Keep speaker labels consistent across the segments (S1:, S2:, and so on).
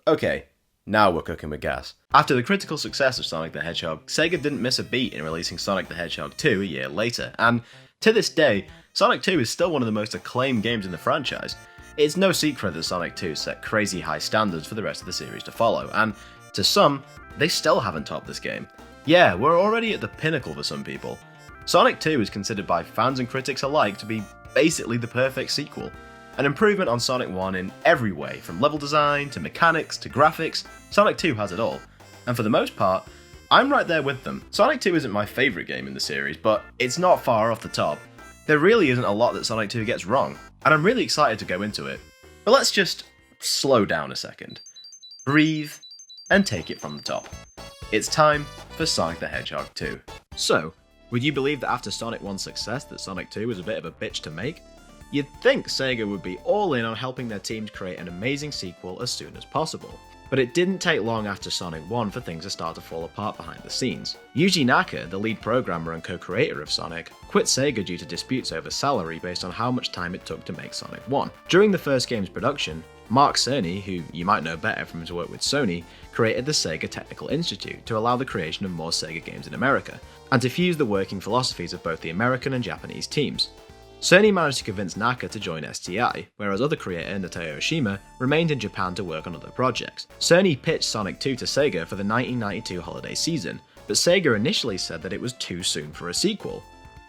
S1: Okay, now we're cooking with gas. After the critical success of Sonic the Hedgehog, Sega didn't miss a beat in releasing Sonic the Hedgehog 2 a year later, and to this day, Sonic 2 is still one of the most acclaimed games in the franchise. It's no secret that Sonic 2 set crazy high standards for the rest of the series to follow, and to some, they still haven't topped this game. Yeah, we're already at the pinnacle for some people. Sonic 2 is considered by fans and critics alike to be basically the perfect sequel. An improvement on Sonic 1 in every way, from level design to mechanics to graphics, Sonic 2 has it all. And for the most part, I'm right there with them. Sonic 2 isn't my favourite game in the series, but it's not far off the top. There really isn't a lot that Sonic 2 gets wrong, and I'm really excited to go into it. But let's just slow down a second, breathe, and take it from the top. It's time for Sonic the Hedgehog 2. So, would you believe that after Sonic 1's success that Sonic 2 was a bit of a bitch to make? You'd think Sega would be all in on helping their team to create an amazing sequel as soon as possible. But it didn't take long after Sonic 1 for things to start to fall apart behind the scenes. Yuji Naka, the lead programmer and co-creator of Sonic, quit Sega due to disputes over salary based on how much time it took to make Sonic 1. During the first game's production, Mark Cerny, who you might know better from his work with Sony, created the Sega Technical Institute to allow the creation of more Sega games in America, and to fuse the working philosophies of both the American and Japanese teams. Cerny managed to convince Naka to join STI, whereas other creator Natsuo Oshima remained in Japan to work on other projects. Cerny pitched Sonic 2 to Sega for the 1992 holiday season, but Sega initially said that it was too soon for a sequel,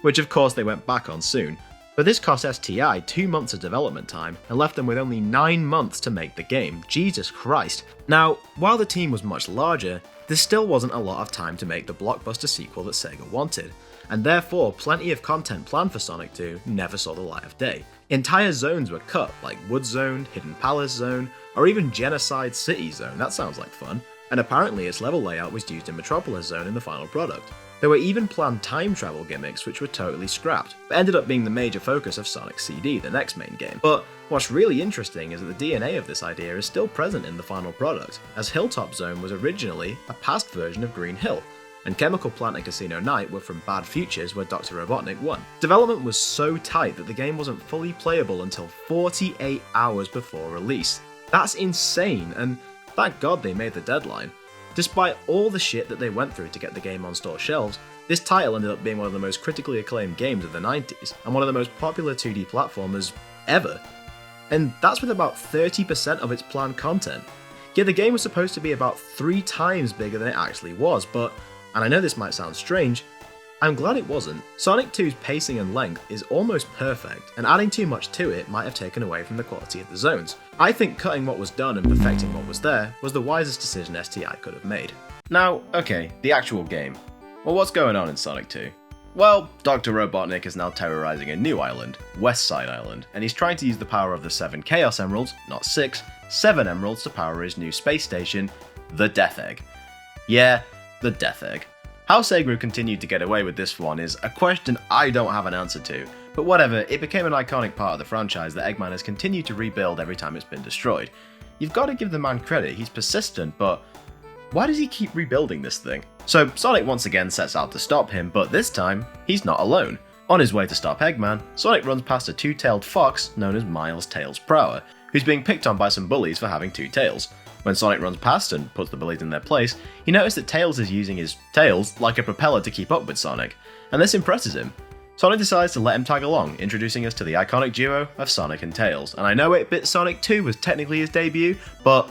S1: which of course they went back on soon. But this cost STI 2 months of development time and left them with only 9 months to make the game. Jesus Christ. Now, while the team was much larger, there still wasn't a lot of time to make the blockbuster sequel that Sega wanted, and therefore plenty of content planned for Sonic 2 never saw the light of day. Entire zones were cut, like Wood Zone, Hidden Palace Zone, or even Genocide City Zone. That sounds like fun. And apparently its level layout was used in Metropolis Zone in the final product. There were even planned time travel gimmicks which were totally scrapped, but ended up being the major focus of Sonic CD, the next main game. But what's really interesting is that the DNA of this idea is still present in the final product, as Hilltop Zone was originally a past version of Green Hill, and Chemical Plant and Casino Night were from Bad Futures where Dr. Robotnik won. Development was so tight that the game wasn't fully playable until 48 hours before release. That's insane, and thank God they made the deadline. Despite all the shit that they went through to get the game on store shelves, this title ended up being one of the most critically acclaimed games of the 90s, and one of the most popular 2D platformers ever. And that's with about 30% of its planned content. Yet the game was supposed to be about 3 times bigger than it actually was, but, and I know this might sound strange, I'm glad it wasn't. Sonic 2's pacing and length is almost perfect, and adding too much to it might have taken away from the quality of the zones. I think cutting what was done and perfecting what was there was the wisest decision STI could have made. Now, okay, the actual game. Well, what's going on in Sonic 2? Well, Dr. Robotnik is now terrorizing a new island, West Side Island, and he's trying to use the power of the 7 Chaos Emeralds, not 6, 7 emeralds to power his new space station, the Death Egg. Yeah, the Death Egg. How Sega continued to get away with this one is a question I don't have an answer to, but whatever, it became an iconic part of the franchise that Eggman has continued to rebuild every time it's been destroyed. You've got to give the man credit, he's persistent, but why does he keep rebuilding this thing? So Sonic once again sets out to stop him, but this time, he's not alone. On his way to stop Eggman, Sonic runs past a 2-tailed fox known as Miles Tails Prower, who's being picked on by some bullies for having 2 tails. When Sonic runs past and puts the bullies in their place, he notices that Tails is using his tails like a propeller to keep up with Sonic, and this impresses him. Sonic decides to let him tag along, introducing us to the iconic duo of Sonic and Tails. And I know 8-bit Sonic 2 was technically his debut, but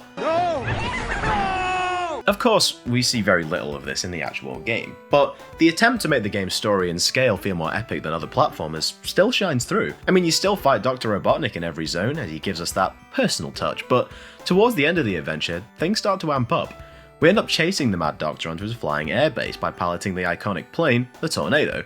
S1: of course, we see very little of this in the actual game, but the attempt to make the game's story and scale feel more epic than other platformers still shines through. I mean, you still fight Dr. Robotnik in every zone as he gives us that personal touch, but towards the end of the adventure, things start to amp up. We end up chasing the Mad Doctor onto his flying airbase by piloting the iconic plane, the Tornado.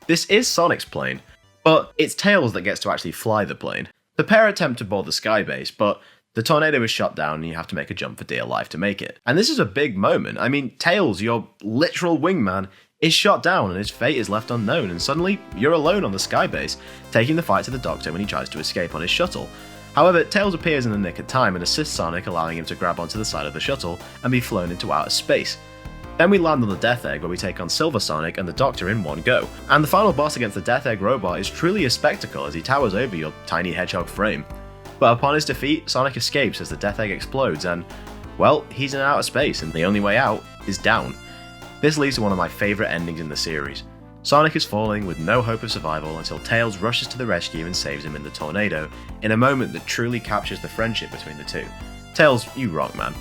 S1: This is Sonic's plane, but it's Tails that gets to actually fly the plane. The pair attempt to board the skybase, but the Tornado is shot down and you have to make a jump for dear life to make it. And this is a big moment. I mean, Tails, your literal wingman, is shot down and his fate is left unknown, and suddenly you're alone on the skybase, taking the fight to the Doctor when he tries to escape on his shuttle. However, Tails appears in the nick of time and assists Sonic, allowing him to grab onto the side of the shuttle and be flown into outer space. Then we land on the Death Egg where we take on Silver Sonic and the Doctor in one go. And the final boss against the Death Egg robot is truly a spectacle as he towers over your tiny hedgehog frame. But upon his defeat, Sonic escapes as the Death Egg explodes, and Well, he's in outer space and the only way out is down. This leads to one of my favourite endings in the series. Sonic is falling with no hope of survival until Tails rushes to the rescue and saves him in the tornado, in a moment that truly captures the friendship between the two. Tails, you rock, man.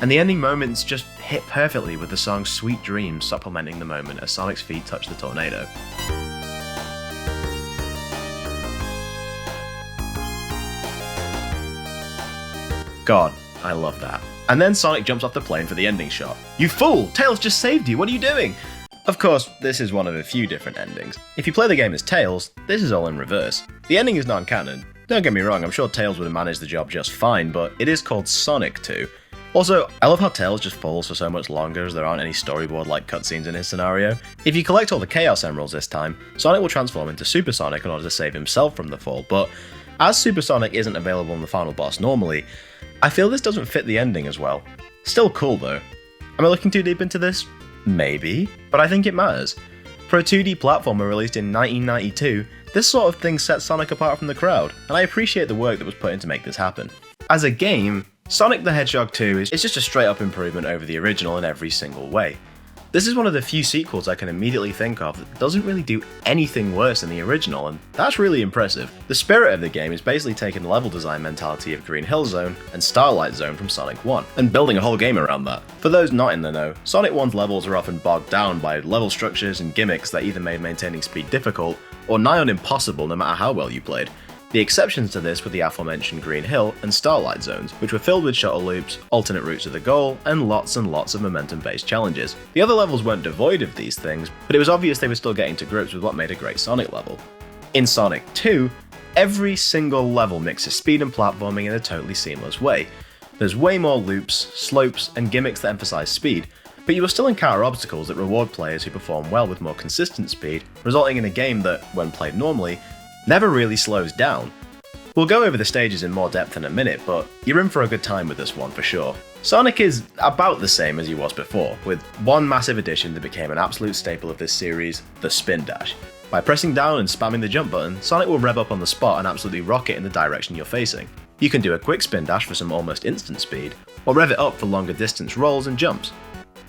S1: And the ending moments just hit perfectly with the song Sweet Dreams supplementing the moment as Sonic's feet touch the tornado. God, I love that. And then Sonic jumps off the plane for the ending shot. You fool! Tails just saved you, what are you doing? Of course, this is one of a few different endings. If you play the game as Tails, this is all in reverse. The ending is non-canon. Don't get me wrong, I'm sure Tails would have managed the job just fine, but it is called Sonic 2. Also, I love how Tails just falls for so much longer as there aren't any storyboard-like cutscenes in his scenario. If you collect all the Chaos Emeralds this time, Sonic will transform into Super Sonic in order to save himself from the fall, but as Super Sonic isn't available in the final boss normally, I feel this doesn't fit the ending as well. Still cool though. Am I looking too deep into this? Maybe, but I think it matters. For a 2D platformer released in 1992, this sort of thing sets Sonic apart from the crowd, and I appreciate the work that was put in to make this happen. As a game, Sonic the Hedgehog 2 is just a straight up improvement over the original in every single way. This is one of the few sequels I can immediately think of that doesn't really do anything worse than the original, and that's really impressive. The spirit of the game is basically taking the level design mentality of Green Hill Zone and Starlight Zone from Sonic 1, and building a whole game around that. For those not in the know, Sonic 1's levels are often bogged down by level structures and gimmicks that either made maintaining speed difficult, or nigh on impossible no matter how well you played. The exceptions to this were the aforementioned Green Hill and Starlight Zones, which were filled with shuttle loops, alternate routes to the goal, and lots of momentum-based challenges. The other levels weren't devoid of these things, but it was obvious they were still getting to grips with what made a great Sonic level. In Sonic 2, every single level mixes speed and platforming in a totally seamless way. There's way more loops, slopes, and gimmicks that emphasize speed, but you will still encounter obstacles that reward players who perform well with more consistent speed, resulting in a game that, when played normally, never really slows down. We'll go over the stages in more depth in a minute, but you're in for a good time with this one for sure. Sonic is about the same as he was before, with one massive addition that became an absolute staple of this series, the spin dash. By pressing down and spamming the jump button, Sonic will rev up on the spot and absolutely rocket in the direction you're facing. You can do a quick spin dash for some almost instant speed, or rev it up for longer distance rolls and jumps.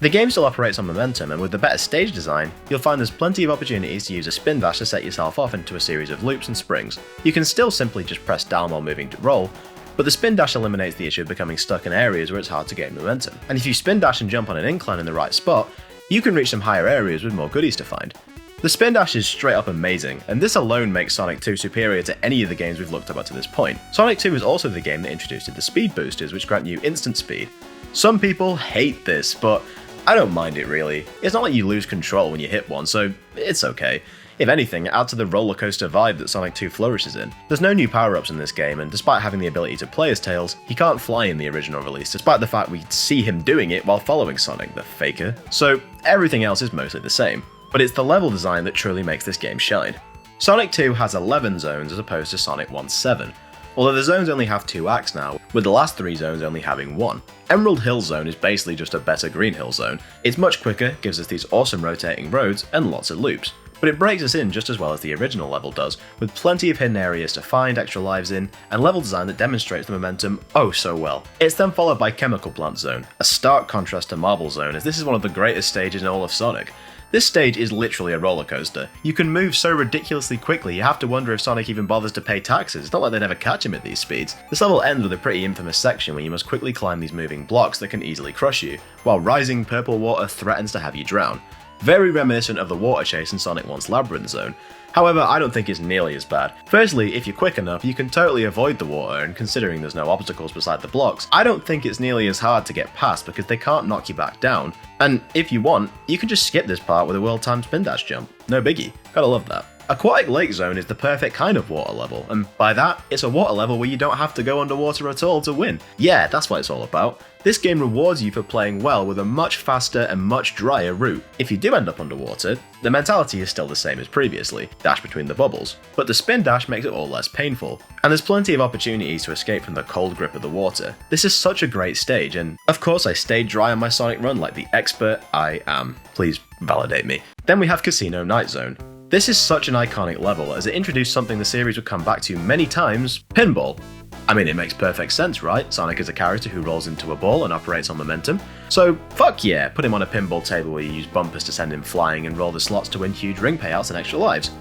S1: The game still operates on momentum, and with the better stage design, you'll find there's plenty of opportunities to use a spin dash to set yourself off into a series of loops and springs. You can still simply just press down while moving to roll, but the spin dash eliminates the issue of becoming stuck in areas where it's hard to gain momentum. And if you spin dash and jump on an incline in the right spot, you can reach some higher areas with more goodies to find. The spin dash is straight up amazing, and this alone makes Sonic 2 superior to any of the games we've looked at to this point. Sonic 2 is also the game that introduced the speed boosters, which grant you instant speed. Some people hate this, but I don't mind it really. It's not like you lose control when you hit one, so it's okay. If anything, it adds to the roller coaster vibe that Sonic 2 flourishes in. There's no new power-ups in this game, and despite having the ability to play as Tails, he can't fly in the original release, despite the fact we see him doing it while following Sonic, the faker. So everything else is mostly the same, but it's the level design that truly makes this game shine. Sonic 2 has 11 zones as opposed to Sonic 1's 7. Although the zones only have 2 acts now, with the last 3 zones only having 1. Emerald Hill Zone is basically just a better Green Hill Zone. It's much quicker, gives us these awesome rotating roads, and lots of loops. But it breaks us in just as well as the original level does, with plenty of hidden areas to find extra lives in, and level design that demonstrates the momentum oh so well. It's then followed by Chemical Plant Zone, a stark contrast to Marble Zone, as this is one of the greatest stages in all of Sonic. This stage is literally a roller coaster. You can move so ridiculously quickly you have to wonder if Sonic even bothers to pay taxes. It's not like they'd ever catch him at these speeds. This level ends with a pretty infamous section where you must quickly climb these moving blocks that can easily crush you, while rising purple water threatens to have you drown. Very reminiscent of the water chase in Sonic 1's Labyrinth Zone. However, I don't think it's nearly as bad. Firstly, if you're quick enough, you can totally avoid the water, and considering there's no obstacles beside the blocks, I don't think it's nearly as hard to get past because they can't knock you back down. And if you want, you can just skip this part with a world-timed spin dash jump. No biggie. Gotta love that. Aquatic Lake Zone is the perfect kind of water level, and by that, it's a water level where you don't have to go underwater at all to win. Yeah, that's what it's all about. This game rewards you for playing well with a much faster and much drier route. If you do end up underwater, the mentality is still the same as previously, dash between the bubbles, but the spin dash makes it all less painful, and there's plenty of opportunities to escape from the cold grip of the water. This is such a great stage, and of course I stayed dry on my Sonic run like the expert I am. Please validate me. Then we have Casino Night Zone. This is such an iconic level as it introduced something the series would come back to many times, pinball. I mean, it makes perfect sense, right? Sonic is a character who rolls into a ball and operates on momentum. So, fuck yeah, put him on a pinball table where you use bumpers to send him flying and roll the slots to win huge ring payouts and extra lives.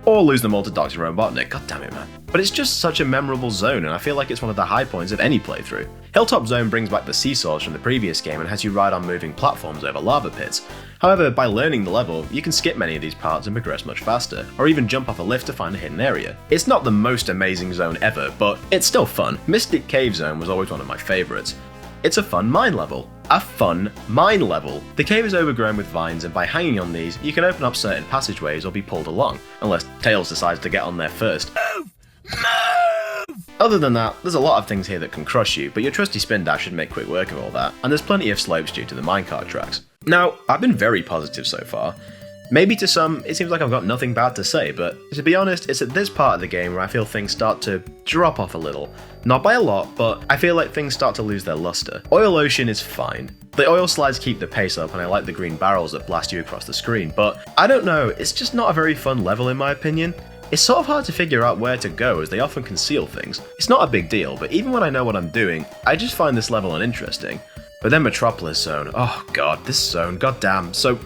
S1: Or lose them all to Dr. Robotnik, god damn it man. But it's just such a memorable zone, and I feel like it's one of the high points of any playthrough. Hilltop Zone brings back the seesaws from the previous game and has you ride on moving platforms over lava pits. However, by learning the level, you can skip many of these parts and progress much faster, or even jump off a lift to find a hidden area. It's not the most amazing zone ever, but it's still fun. Mystic Cave Zone was always one of my favourites. It's a fun mine level. A fun mine level. The cave is overgrown with vines, and by hanging on these, you can open up certain passageways or be pulled along, unless Tails decides to get on there first. Move! Move! Other than that, there's a lot of things here that can crush you, but your trusty spin dash should make quick work of all that, and there's plenty of slopes due to the minecart tracks. Now, I've been very positive so far. Maybe to some, it seems like I've got nothing bad to say, but to be honest, it's at this part of the game where I feel things start to drop off a little. Not by a lot, but I feel like things start to lose their luster. Oil Ocean is fine. The oil slides keep the pace up, and I like the green barrels that blast you across the screen, but I don't know, it's just not a very fun level in my opinion. It's sort of hard to figure out where to go as they often conceal things. It's not a big deal, but even when I know what I'm doing, I just find this level uninteresting. But then Metropolis Zone, oh god, this zone, goddamn, so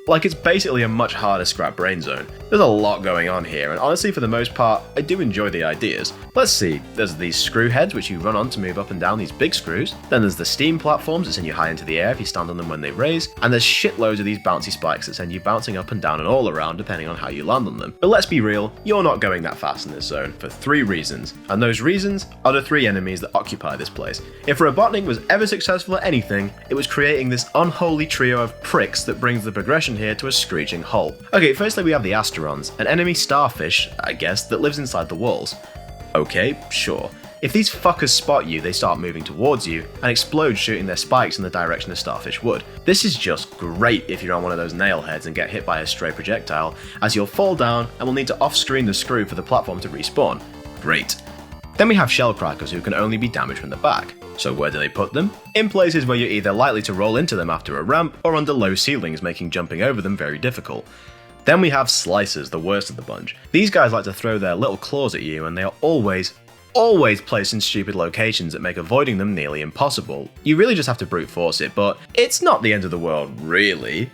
S1: like it's basically a much harder scrap brain zone. There's a lot going on here, and honestly for the most part, I do enjoy the ideas. Let's see, there's these screw heads which you run on to move up and down these big screws, then there's the steam platforms that send you high into the air if you stand on them when they raise, and there's shitloads of these bouncy spikes that send you bouncing up and down and all around depending on how you land on them. But let's be real, you're not going that fast in this zone, for 3 reasons, and those reasons are the 3 enemies that occupy this place. If Robotnik was ever successful at anything, it was creating this unholy trio of pricks that brings the progression here to a screeching halt. Okay, firstly we have the Asterons, an enemy starfish, I guess, that lives inside the walls. Okay, sure. If these fuckers spot you, they start moving towards you, and explode shooting their spikes in the direction a starfish would. This is just great if you're on one of those nail heads and get hit by a stray projectile, as you'll fall down and will need to off-screen the screw for the platform to respawn. Great. Then we have shellcrackers who can only be damaged from the back. So where do they put them? In places where you're either likely to roll into them after a ramp, or under low ceilings making jumping over them very difficult. Then we have slicers, the worst of the bunch. These guys like to throw their little claws at you, and they are always placed in stupid locations that make avoiding them nearly impossible. You really just have to brute force it, but it's not the end of the world, really.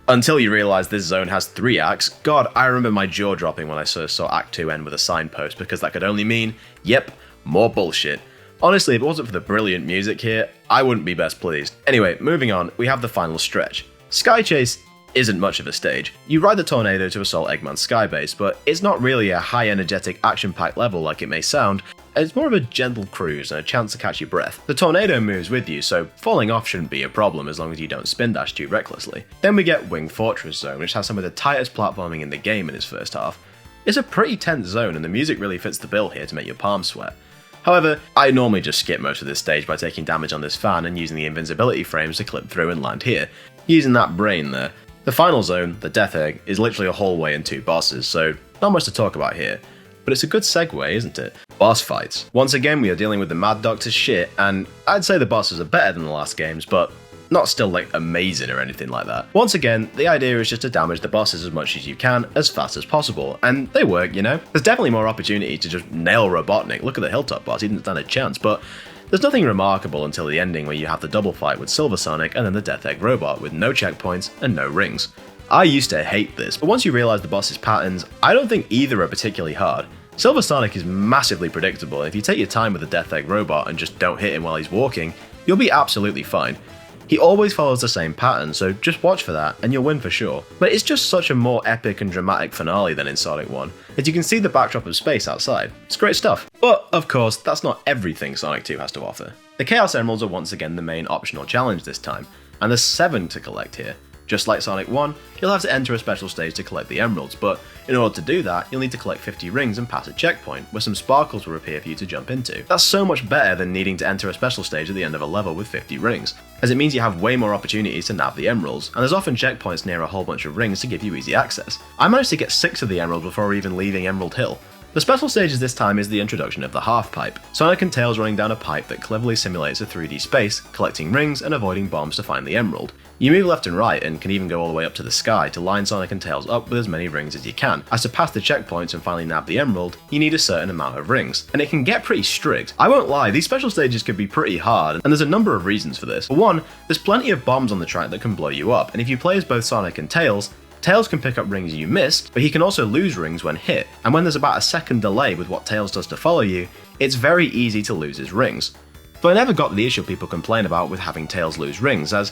S1: Until you realise this zone has 3 acts. God, I remember my jaw dropping when I first saw Act 2 end with a signpost, because that could only mean, yep, more bullshit. Honestly, if it wasn't for the brilliant music here, I wouldn't be best pleased. Anyway, moving on, we have the final stretch. Sky Chase isn't much of a stage. You ride the tornado to assault Eggman's skybase, but it's not really a high energetic action-packed level like it may sound, it's more of a gentle cruise and a chance to catch your breath. The tornado moves with you, so falling off shouldn't be a problem as long as you don't spin dash too recklessly. Then we get Wing Fortress Zone, which has some of the tightest platforming in the game in its first half. It's a pretty tense zone and the music really fits the bill here to make your palms sweat. However, I normally just skip most of this stage by taking damage on this fan and using the invincibility frames to clip through and land here, using that brain there. The final zone, the Death Egg, is literally a hallway and 2 bosses, so not much to talk about here. But it's a good segue, isn't it? Boss fights. Once again, we are dealing with the Mad Doctor's shit, and I'd say the bosses are better than the last games, but not still like amazing or anything like that. Once again, the idea is just to damage the bosses as much as you can, as fast as possible, and they work, you know? There's definitely more opportunity to just nail Robotnik. Look at the Hilltop boss, he didn't stand a chance, but there's nothing remarkable until the ending where you have the double fight with Silver Sonic and then the Death Egg robot with no checkpoints and no rings. I used to hate this, but once you realise the boss's patterns, I don't think either are particularly hard. Silver Sonic is massively predictable, and if you take your time with the Death Egg robot and just don't hit him while he's walking, you'll be absolutely fine. He always follows the same pattern, so just watch for that and you'll win for sure. But it's just such a more epic and dramatic finale than in Sonic 1, as you can see the backdrop of space outside. It's great stuff. But, of course, that's not everything Sonic 2 has to offer. The Chaos Emeralds are once again the main optional challenge this time, and there's 7 to collect here. Just like Sonic 1, you'll have to enter a special stage to collect the emeralds, but in order to do that, you'll need to collect 50 rings and pass a checkpoint, where some sparkles will appear for you to jump into. That's so much better than needing to enter a special stage at the end of a level with 50 rings, as it means you have way more opportunities to nab the emeralds, and there's often checkpoints near a whole bunch of rings to give you easy access. I managed to get 6 of the emeralds before even leaving Emerald Hill. The special stages this time is the introduction of the half pipe. Sonic and Tails running down a pipe that cleverly simulates a 3D space, collecting rings and avoiding bombs to find the emerald. You move left and right and can even go all the way up to the sky to line Sonic and Tails up with as many rings as you can, as to pass the checkpoints and finally nab the emerald, you need a certain amount of rings, and it can get pretty strict. I won't lie, these special stages can be pretty hard, and there's a number of reasons for this. For one, there's plenty of bombs on the track that can blow you up, and if you play as both Sonic and Tails, Tails can pick up rings you missed, but he can also lose rings when hit, and when there's about a second delay with what Tails does to follow you, it's very easy to lose his rings. But I never got the issue people complain about with having Tails lose rings, as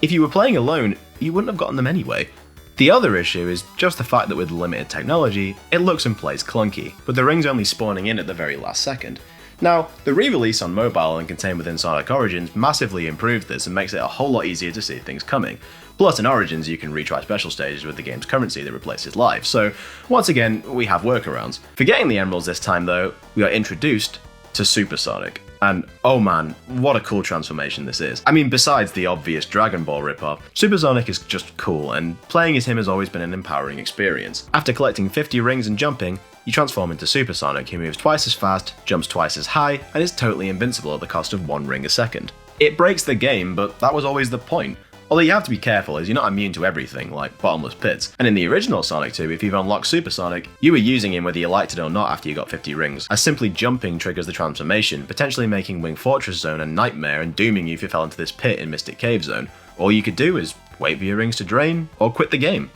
S1: if you were playing alone, you wouldn't have gotten them anyway. The other issue is just the fact that with limited technology, it looks and plays clunky, with the rings only spawning in at the very last second. Now, the re-release on mobile and contained within Sonic Origins massively improved this and makes it a whole lot easier to see things coming. Plus, in Origins, you can retry special stages with the game's currency that replaces life, so once again, we have workarounds. For getting the emeralds this time though, we are introduced to Super Sonic. And oh man, what a cool transformation this is. I mean, besides the obvious Dragon Ball ripoff, Super Sonic is just cool, and playing as him has always been an empowering experience. After collecting 50 rings and jumping, you transform into Super Sonic, who moves twice as fast, jumps twice as high, and is totally invincible at the cost of 1 ring a second. It breaks the game, but that was always the point. Although you have to be careful, as you're not immune to everything, like bottomless pits. And in the original Sonic 2, if you've unlocked Super Sonic, you were using him whether you liked it or not after you got 50 rings, as simply jumping triggers the transformation, potentially making Wing Fortress Zone a nightmare and dooming you if you fell into this pit in Mystic Cave Zone. All you could do is wait for your rings to drain, or quit the game.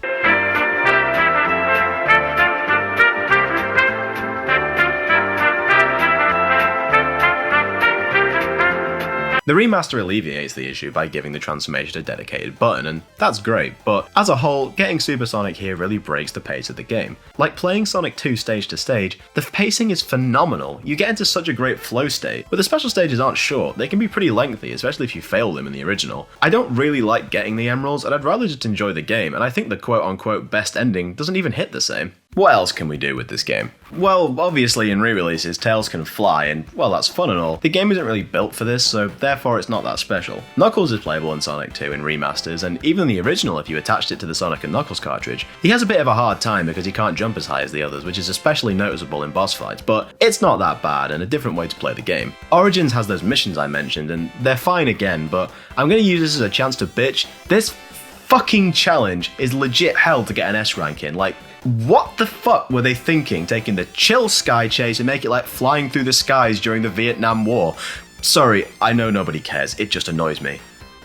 S1: The remaster alleviates the issue by giving the transformation a dedicated button, and that's great, but as a whole, getting Super Sonic here really breaks the pace of the game. Like playing Sonic 2 stage to stage, the pacing is phenomenal. You get into such a great flow state, but the special stages aren't short, they can be pretty lengthy, especially if you fail them in the original. I don't really like getting the emeralds, and I'd rather just enjoy the game, and I think the quote-unquote best ending doesn't even hit the same. What else can we do with this game? Well, obviously in re-releases, Tails can fly, and well, that's fun and all. The game isn't really built for this, so therefore it's not that special. Knuckles is playable in Sonic 2 in remasters, and even in the original if you attached it to the Sonic & Knuckles cartridge. He has a bit of a hard time because he can't jump as high as the others, which is especially noticeable in boss fights, but it's not that bad and a different way to play the game. Origins has those missions I mentioned, and they're fine again, but I'm going to use this as a chance to bitch. This fucking challenge is legit hell to get an S rank in. Like, what the fuck were they thinking, taking the chill sky chase and make it like flying through the skies during the Vietnam War? Sorry, I know nobody cares, it just annoys me.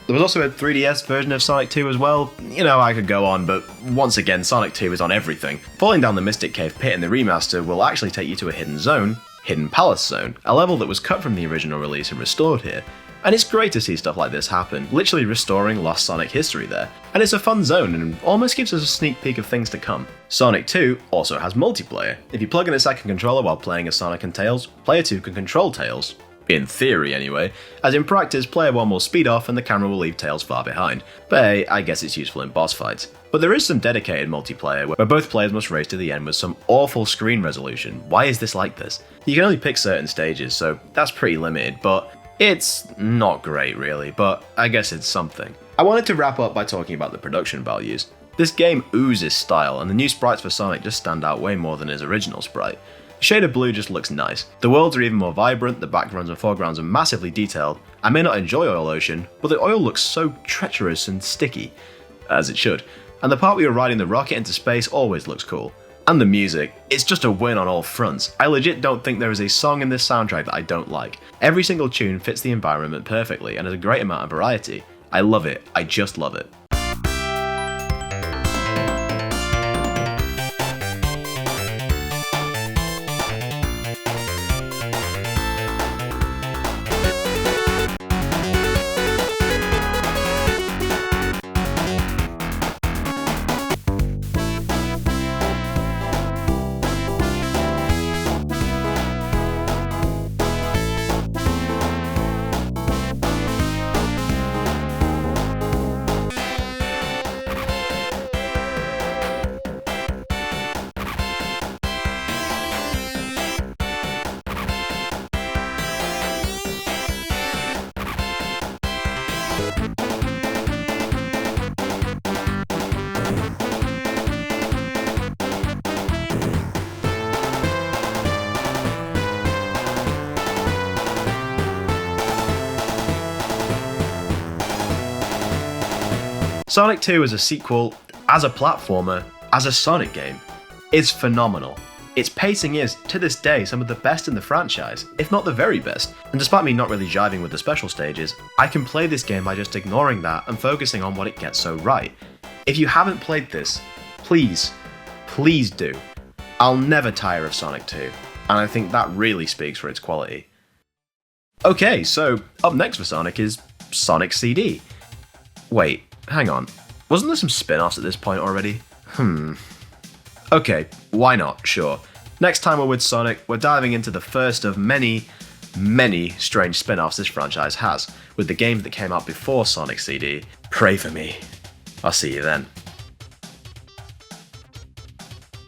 S1: There was also a 3DS version of Sonic 2 as well. You know, I could go on, but once again, Sonic 2 is on everything. Falling down the Mystic Cave pit in the remaster will actually take you to a hidden zone, Hidden Palace Zone, a level that was cut from the original release and restored here. And it's great to see stuff like this happen, literally restoring lost Sonic history there. And it's a fun zone and almost gives us a sneak peek of things to come. Sonic 2 also has multiplayer. If you plug in a second controller while playing as Sonic and Tails, player 2 can control Tails. In theory anyway, as in practice player 1 will speed off and the camera will leave Tails far behind. But hey, I guess it's useful in boss fights. But there is some dedicated multiplayer where both players must race to the end with some awful screen resolution. Why is this like this? You can only pick certain stages, so that's pretty limited, but it's not great really, but I guess it's something. I wanted to wrap up by talking about the production values. This game oozes style, and the new sprites for Sonic just stand out way more than his original sprite. The shade of blue just looks nice. The worlds are even more vibrant, the backgrounds and foregrounds are massively detailed. I may not enjoy Oil Ocean, but the oil looks so treacherous and sticky, as it should. And the part where you're riding the rocket into space always looks cool. And the music, it's just a win on all fronts. I legit don't think there is a song in this soundtrack that I don't like. Every single tune fits the environment perfectly and has a great amount of variety. I love it, I just love it. Sonic 2 as a sequel, as a platformer, as a Sonic game, is phenomenal. Its pacing is, to this day, some of the best in the franchise, if not the very best, and despite me not really jiving with the special stages, I can play this game by just ignoring that and focusing on what it gets so right. If you haven't played this, please do. I'll never tire of Sonic 2, and I think that really speaks for its quality. Okay, so up next for Sonic is Sonic CD. Wait, hang on, wasn't there some spin-offs at this point already? Okay, why not, sure. Next time we're with Sonic, we're diving into the first of many strange spin-offs this franchise has, with the games that came out before Sonic CD. Pray for me. I'll see you then.